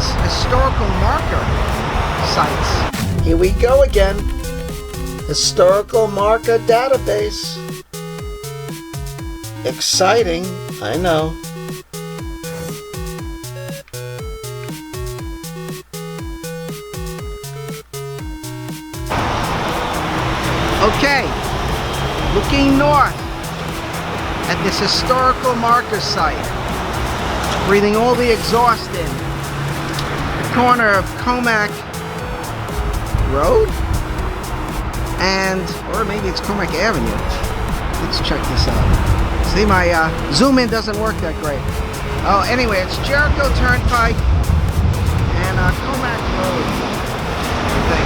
these historical marker sites. Here we go again. Historical marker database. Exciting, I know. Okay, looking north at this historical marker site. Breathing all the exhaust in. The corner of Comac Road? Or maybe it's Comac Avenue. Let's check this out. See, my zoom in doesn't work that great. Oh, anyway, it's Jericho Turnpike and Comac Road, I think.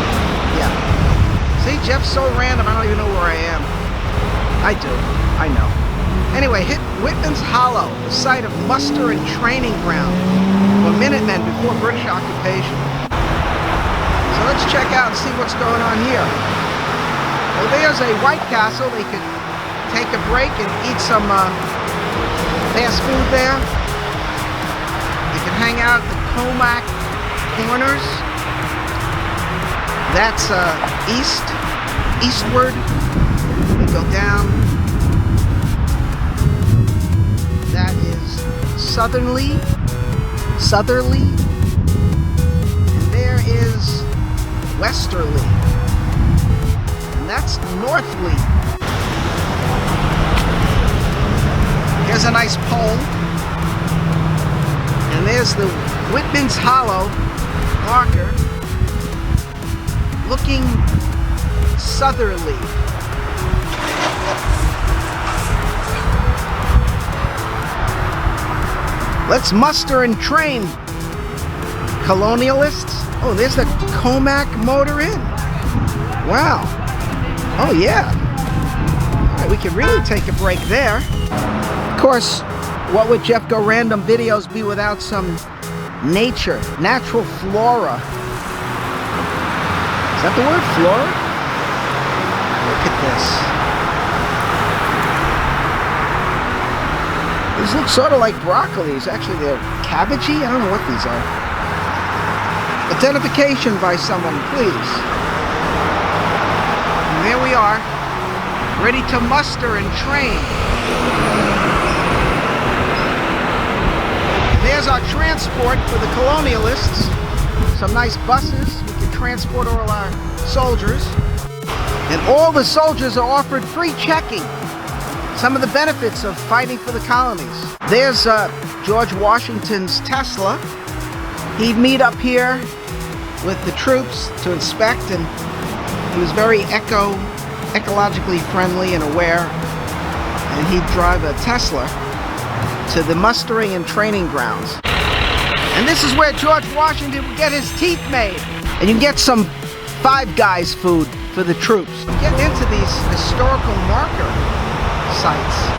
Yeah. See, Jeff's so random, I don't even know where I am. I do. I know. Anyway, hit Whitman's Hollow, the site of muster and training ground for Minutemen before British occupation. So let's check out and see what's going on here. Well, there's a White Castle. They could take a break and eat some fast food there. You can hang out at the Comac Corners. That's eastward. We go down. That is southerly, and there is westerly, and that's northly. Here's a nice pole, and there's the Whitman's Hollow marker, looking southerly. Let's muster and train, colonialists. Oh, there's the Comac Motor Inn. Wow. Oh, yeah. All right, we could really take a break there. Of course, what would Jeff Go Random videos be without some nature, natural flora? Is that the word, flora? Look at this. These look sort of like broccolis. Actually, they're cabbagey. I don't know what these are. Identification by someone, please. And there we are, ready to muster and train. And there's our transport for the colonialists. Some nice buses. We can transport all our soldiers. And all the soldiers are offered free checking. Some of the benefits of fighting for the colonies. There's George Washington's Tesla. He'd meet up here with the troops to inspect, and he was very ecologically friendly and aware, and he'd drive a Tesla to the mustering and training grounds. And this is where George Washington would get his teeth made. And you can get some Five Guys food for the troops. Getting into these historical marker sites.